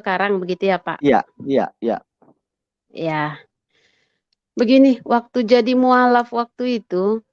sekarang begitu ya Pak? Iya, iya, iya. Ya, begini, waktu jadi mualaf waktu itu,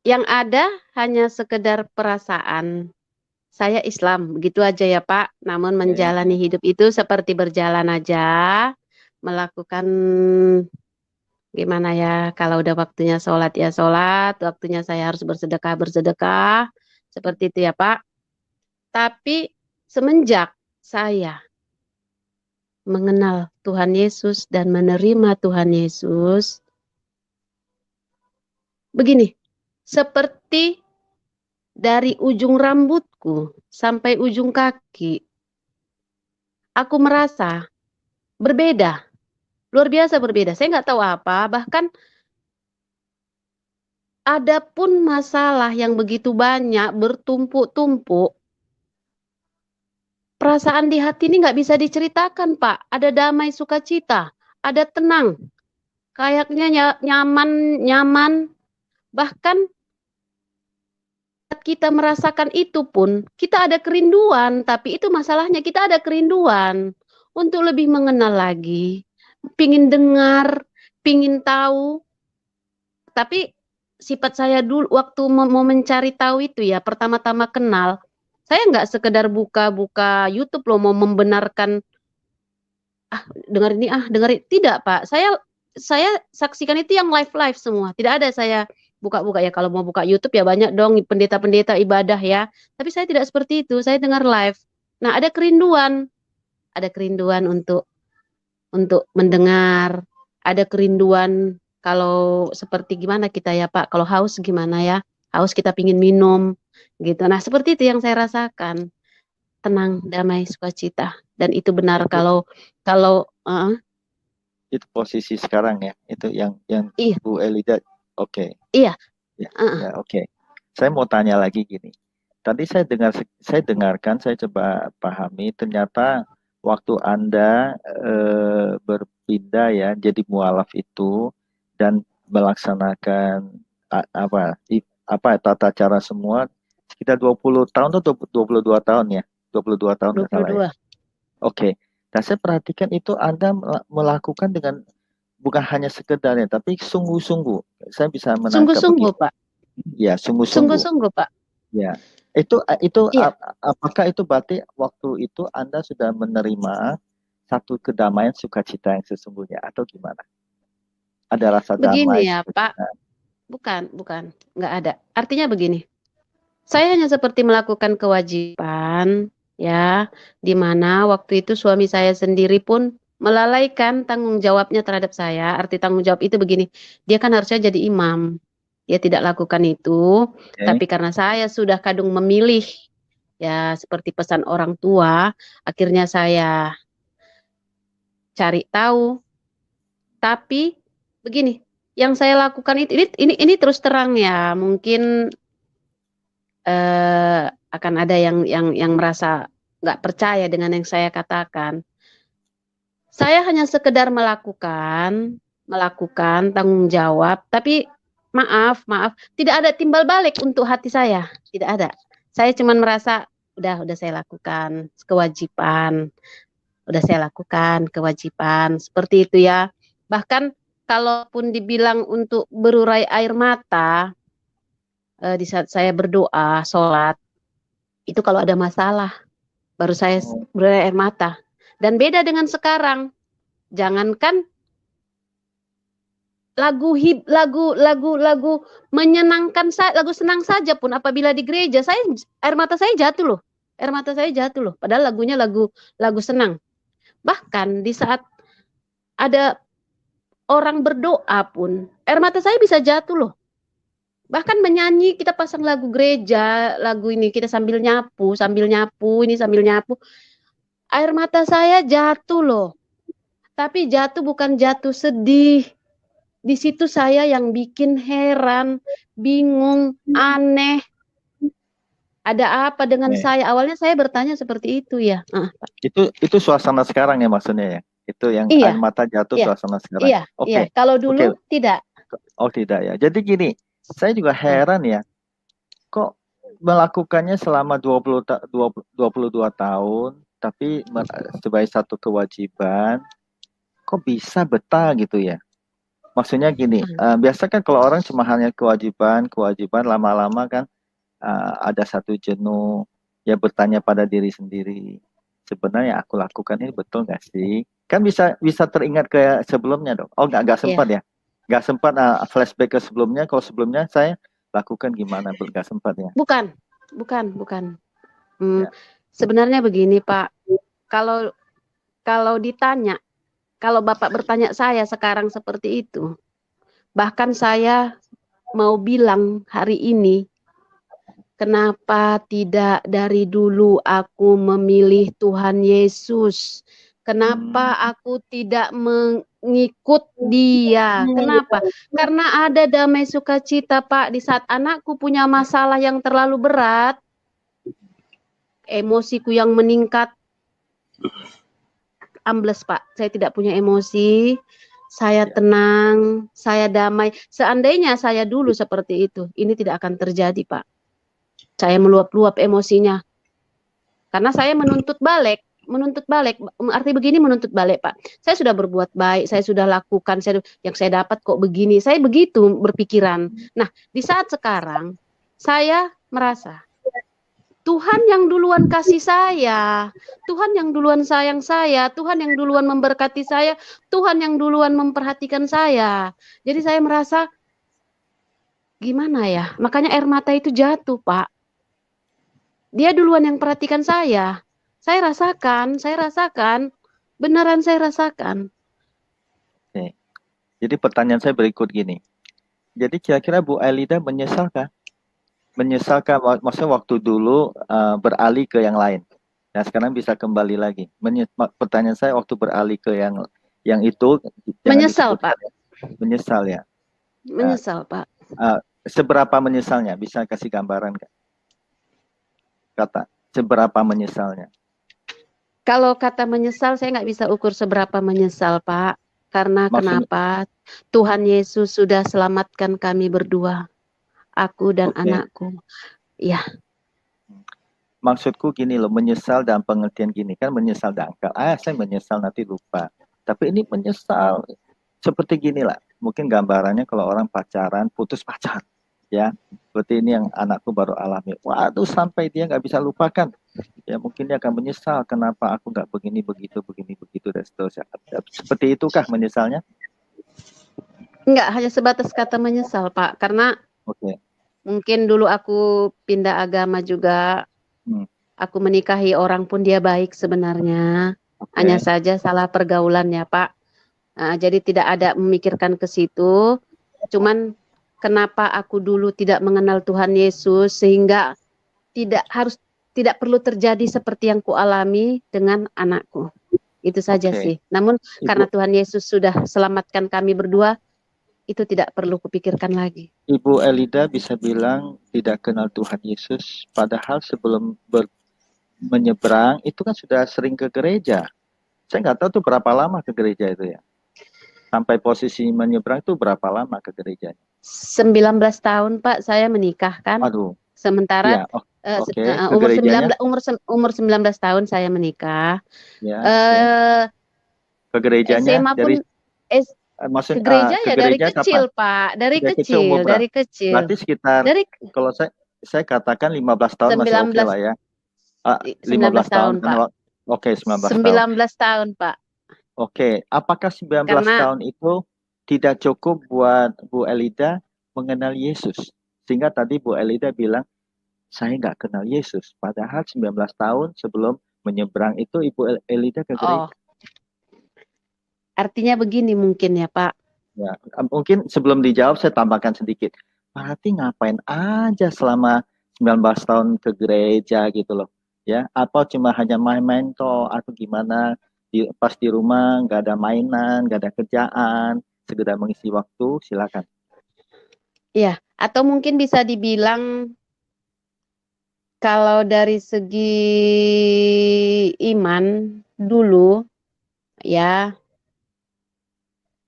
yang ada hanya sekedar perasaan. Saya Islam, begitu aja ya Pak. Namun Oke, menjalani hidup itu seperti berjalan aja, melakukan gimana ya, kalau udah waktunya sholat ya sholat, waktunya saya harus bersedekah, bersedekah, seperti itu ya Pak. Tapi semenjak saya mengenal Tuhan Yesus dan menerima Tuhan Yesus, begini, seperti dari ujung rambutku sampai ujung kaki, aku merasa berbeda, luar biasa berbeda. Saya nggak tahu apa, bahkan ada pun masalah yang begitu banyak, bertumpuk-tumpuk, perasaan di hati ini nggak bisa diceritakan, Pak. Ada damai sukacita, ada tenang, kayaknya nyaman, nyaman. Bahkan saat kita merasakan itu pun, kita ada kerinduan, tapi itu masalahnya kita ada kerinduan untuk lebih mengenal lagi, pingin dengar, pingin tahu. Tapi sifat saya dulu waktu mau mencari tahu itu ya, pertama-tama kenal, saya nggak sekedar buka-buka YouTube loh mau membenarkan dengar ini dengar tidak Pak. Saya saksikan itu yang live semua. Tidak ada saya buka-buka ya, kalau mau buka YouTube ya banyak dong pendeta-pendeta ibadah ya. Tapi saya tidak seperti itu. Saya dengar live. Nah, ada kerinduan untuk mendengar, ada kerinduan kalau seperti gimana kita ya Pak, kalau haus gimana ya, haus kita pingin minum gitu. Nah seperti itu yang saya rasakan, tenang, damai, sukacita, dan itu benar Itu kalau kalau itu posisi sekarang ya. Itu yang iya Bu Elida. Oke. iya Ya, uh, ya, oke. Saya mau tanya lagi gini. Tadi saya dengarkan, saya coba pahami. Ternyata waktu Anda berpindah ya, jadi mualaf itu dan melaksanakan apa tata cara semua sekitar 20 tahun atau 22 tahun ya, 22 tahun nggak salah ya. 22 Oke. Dan saya perhatikan itu Anda melakukan dengan bukan hanya sekedarnya, tapi sungguh-sungguh. Saya bisa menangkap sungguh-sungguh begitu. Pak, Ya, sungguh-sungguh. sungguh-sungguh Pak. Ya, itu Iya, apakah itu berarti waktu itu Anda sudah menerima satu kedamaian sukacita yang sesungguhnya atau gimana? Ada rasa damai begini ya Pak, sukacita. bukan nggak ada, artinya begini, saya hanya seperti melakukan kewajiban, ya, di mana waktu itu suami saya sendiri pun melalaikan tanggung jawabnya terhadap saya. Arti tanggung jawab itu begini, dia kan harusnya jadi imam, dia tidak lakukan itu, Oke. tapi karena saya sudah kadung memilih, ya seperti pesan orang tua, akhirnya saya cari tahu. Tapi begini, yang saya lakukan itu ini terus terang ya, mungkin akan ada yang merasa nggak percaya dengan yang saya katakan. Saya hanya sekedar melakukan tanggung jawab, tapi maaf, tidak ada timbal balik untuk hati saya, tidak ada. Saya cuma merasa udah saya lakukan kewajiban, udah saya lakukan kewajiban seperti itu ya. Bahkan kalaupun dibilang untuk berurai air mata di saat saya berdoa, sholat, itu kalau ada masalah baru saya Oh, berurai air mata. Dan beda dengan sekarang. Jangankan lagu menyenangkan, lagu senang saja pun apabila di gereja saya air mata saya jatuh loh. Air mata saya jatuh loh. Padahal lagunya lagu lagu senang. Bahkan di saat ada orang berdoa pun air mata saya bisa jatuh loh. Bahkan menyanyi kita pasang lagu gereja, lagu ini kita sambil nyapu, ini sambil nyapu. Air mata saya jatuh loh. Tapi jatuh bukan jatuh sedih. Di situ saya yang bikin heran, bingung, aneh. Ada apa dengan oke. saya? Awalnya saya bertanya seperti itu ya. Itu suasana sekarang ya maksudnya ya. Itu yang Iya, air mata jatuh iya, suasana sekarang. iya, iya. Oke. Kalau dulu Oke. tidak. Oh tidak ya. Jadi gini, saya juga Nah, heran ya. Kok melakukannya selama 22 tahun tapi sebagai satu kewajiban, kok bisa betah gitu ya? Maksudnya gini, biasa kan kalau orang cuma hanya kewajiban, lama-lama kan ada satu jenuh, ya bertanya pada diri sendiri. Sebenarnya aku lakukan ini betul nggak sih? Kan bisa bisa teringat ke sebelumnya dong. Oh nggak sempat Ya, ya? Nggak sempat flashback ke sebelumnya. Kalau sebelumnya saya lakukan gimana? Nggak sempat ya? bukan, bukan. Ya. Sebenarnya begini, Pak. Kalau kalau ditanya, kalau Bapak bertanya saya sekarang seperti itu, bahkan saya mau bilang hari ini, kenapa tidak dari dulu aku memilih Tuhan Yesus? Kenapa aku tidak mengikut Dia? Kenapa? Karena ada damai sukacita, Pak, di saat anakku punya masalah yang terlalu berat, emosiku yang meningkat, ambles, Pak. Saya tidak punya emosi, saya tenang, saya damai. Seandainya saya dulu seperti itu, ini tidak akan terjadi, Pak. Saya meluap-luap emosinya. Karena saya menuntut balik. Arti begini menuntut balik, Pak. Saya sudah berbuat baik, saya sudah lakukan, yang saya dapat kok begini. Saya begitu berpikiran. Nah, di saat sekarang, saya merasa Tuhan yang duluan kasih saya, Tuhan yang duluan sayang saya, Tuhan yang duluan memberkati saya, Tuhan yang duluan memperhatikan saya. Jadi saya merasa, gimana ya, makanya air mata itu jatuh, Pak. Dia duluan yang perhatikan saya. Saya rasakan, beneran saya rasakan. Oke. Jadi pertanyaan saya berikut gini. Jadi kira-kira Bu Elida menyesalkah? Menyesalkan maksudnya waktu dulu beralih ke yang lain. Nah sekarang bisa kembali lagi. Pertanyaan saya waktu beralih ke yang itu jangan Menyesal, disebutkan. Pak. Menyesal ya. Menyesal, Pak. Seberapa menyesalnya? Bisa kasih gambaran nggak? Kata seberapa menyesalnya? Kalau kata menyesal, saya nggak bisa ukur seberapa menyesal, Pak. Karena Maksudnya, kenapa? Tuhan Yesus sudah selamatkan kami berdua, aku dan anakku. Ya, maksudku gini loh, menyesal dalam pengertian gini kan, menyesal dangkal. Saya menyesal nanti lupa. Tapi ini menyesal seperti gini lah. Mungkin gambarannya kalau orang pacaran, putus pacar, ya. Seperti ini yang anakku baru alami. Waduh, sampai dia nggak bisa lupakan. Ya mungkin dia akan menyesal kenapa aku nggak begini begitu dan seterusnya. Seperti itukah menyesalnya? nggak hanya sebatas kata menyesal, Pak. Karena Oke. mungkin dulu aku pindah agama juga. Aku menikahi orang pun dia baik sebenarnya. Hanya saja salah pergaulan ya, Pak. Jadi tidak ada memikirkan ke situ. Cuman kenapa aku dulu tidak mengenal Tuhan Yesus sehingga tidak perlu terjadi seperti yang kualami dengan anakku. Itu saja sih. Namun karena Tuhan Yesus sudah selamatkan kami berdua, itu tidak perlu kupikirkan lagi. Ibu Elida bisa bilang tidak kenal Tuhan Yesus, padahal sebelum menyeberang itu kan sudah sering ke gereja. Saya nggak tahu tuh berapa lama ke gereja itu ya. Sampai posisi menyeberang itu berapa lama ke gerejanya? 19 tahun, Pak, saya menikah kan. Aduh. Sementara Ya, oke. umur 19 tahun saya menikah. Ya, ke gerejanya SMA pun maksud ke gereja ke ya dari gereja kecil, kapan? Pak. Dari umur kecil, berapa? dari kecil. Berarti sekitar Dari kalau saya katakan 15 tahun masih oke lah ya. 19 tahun, kan, Pak. oke, 19 tahun. 19 tahun, Pak. Oke, apakah 19 tahun itu tidak cukup buat Bu Elida mengenal Yesus? Sehingga tadi Bu Elida bilang, saya nggak kenal Yesus. Padahal 19 tahun sebelum menyeberang itu Ibu Elida ke gereja. Artinya begini mungkin ya, Pak. Ya, mungkin sebelum dijawab saya tambahkan sedikit. Berarti ngapain aja selama 19 tahun ke gereja gitu loh. Ya, atau cuma hanya main-main toh atau gimana? Pas di rumah nggak ada mainan, nggak ada kerjaan, sekedar mengisi waktu, silakan. Iya, atau mungkin bisa dibilang kalau dari segi iman dulu ya,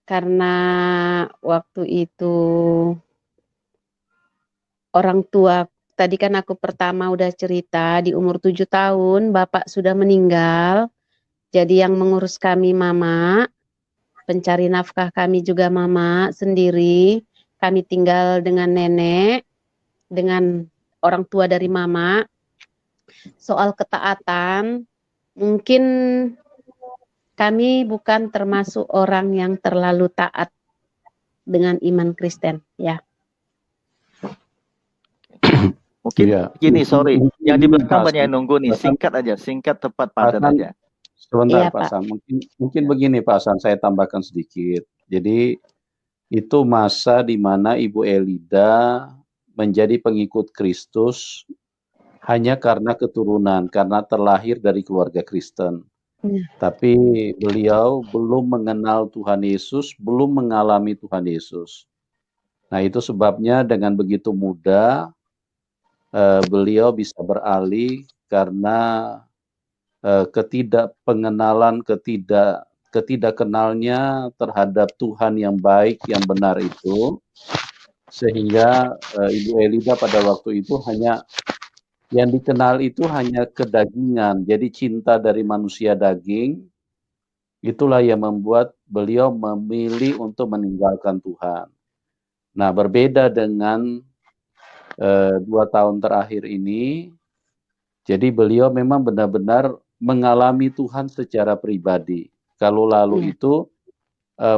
karena waktu itu orang tua tadi kan aku pertama udah cerita di umur 7 tahun bapak sudah meninggal. Jadi yang mengurus kami mama, pencari nafkah kami juga mama sendiri. Kami tinggal dengan nenek, dengan orang tua dari mama. Soal ketaatan, mungkin kami bukan termasuk orang yang terlalu taat dengan iman Kristen, ya. Mungkin Iya. gini, sorry, yang di belakang Pak banyak yang nunggu nih. Pak San, Singkat aja, singkat, tepat, Pak padat San, aja. sebentar Iya, Pak Pak. San. Mungkin begini Pak San, saya tambahkan sedikit. Jadi itu masa di mana Ibu Elida menjadi pengikut Kristus hanya karena keturunan, karena terlahir dari keluarga Kristen. Iya. Tapi beliau belum mengenal Tuhan Yesus, belum mengalami Tuhan Yesus. Nah, itu sebabnya dengan begitu mudah beliau bisa beralih karena ketidakpengenalan, ketidakkenalnya terhadap Tuhan yang baik, yang benar itu, sehingga Ibu Elida pada waktu itu hanya yang dikenal itu hanya kedagingan. Jadi cinta dari manusia daging, itulah yang membuat beliau memilih untuk meninggalkan Tuhan. Nah, berbeda dengan 2 tahun terakhir ini, jadi beliau memang benar-benar mengalami Tuhan secara pribadi. Kalau lalu itu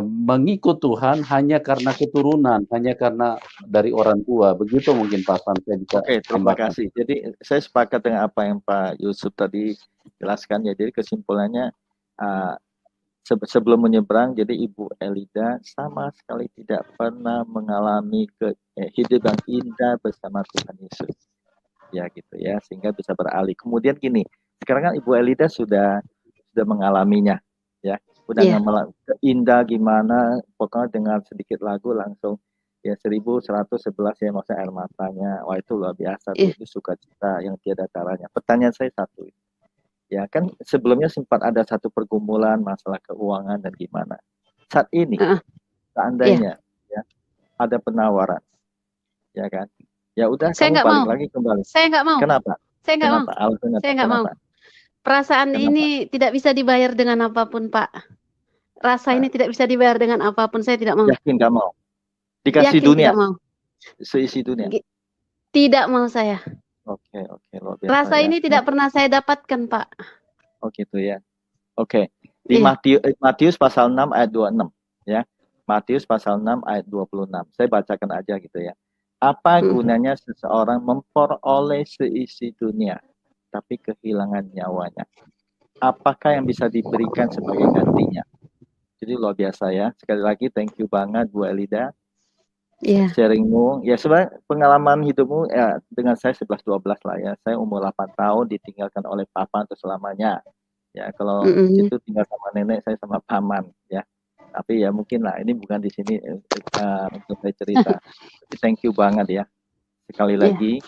mengikut Tuhan hanya karena keturunan, hanya karena dari orang tua. Begitu mungkin Pak San saya bisa Oke, terima tambahkan. kasih. Jadi saya sepakat dengan apa yang Pak Yusuf tadi jelaskan ya. Jadi kesimpulannya sebelum menyeberang, jadi Ibu Elida sama sekali tidak pernah mengalami hidup yang indah bersama Tuhan Yesus. Ya gitu ya, sehingga bisa beralih. Kemudian gini, sekarang kan Ibu Elida sudah mengalaminya, ya, udah indah gimana, pokoknya dengan sedikit lagu langsung ya 1111 ya, maksudnya air matanya, wah itu luar biasa tuh, itu sukacita yang tiada taranya. Pertanyaan saya satu, ya kan sebelumnya sempat ada satu pergumulan masalah keuangan dan gimana. Saat ini, seandainya ya ada penawaran, ya kan, ya udah kamu balik lagi kembali. Saya nggak mau. Kenapa? Saya nggak mau. Alasannya Saya nggak mau. Perasaan ini tidak bisa dibayar dengan apapun, Pak. Rasa ini tidak bisa dibayar dengan apapun. Saya tidak mau. Yakin nggak mau? Dikasih Yakin dunia? Tidak mau. Seisi dunia? Tidak mau saya. Oke, luar biasa. Rasa ini tidak pernah saya dapatkan, Pak. Oh gitu ya. Oke. Di Matius pasal 6 ayat 26 ya. Matius pasal 6 ayat 26. Saya bacakan aja gitu ya. Apa gunanya seseorang memperoleh seisi dunia tapi kehilangan nyawanya? Apakah yang bisa diberikan sebagai gantinya? Jadi luar biasa ya. Sekali lagi thank you banget Bu Elida. Sharingmu. Ya sebenarnya pengalaman hidupmu ya dengan saya 11-12 lah ya. Saya umur 8 tahun ditinggalkan oleh papa untuk selamanya. Ya kalau situ tinggal sama nenek, saya sama paman ya. Tapi ya mungkin lah ini bukan di sini untuk saya cerita. Tapi thank you banget ya. Sekali lagi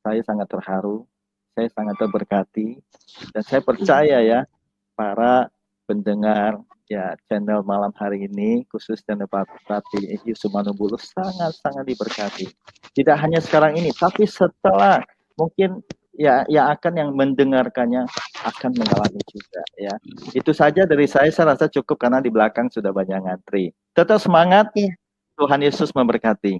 saya sangat terharu, saya sangat terberkati, dan saya percaya ya para pendengar ya channel malam hari ini, khusus channel Papi Yusuf Manubulus sangat-sangat diberkati. Tidak hanya sekarang ini, tapi setelah mungkin ya yang akan yang mendengarkannya akan mengalami juga ya. Itu saja dari saya rasa cukup karena di belakang sudah banyak ngantri. Tetap semangat. Tuhan Yesus memberkati.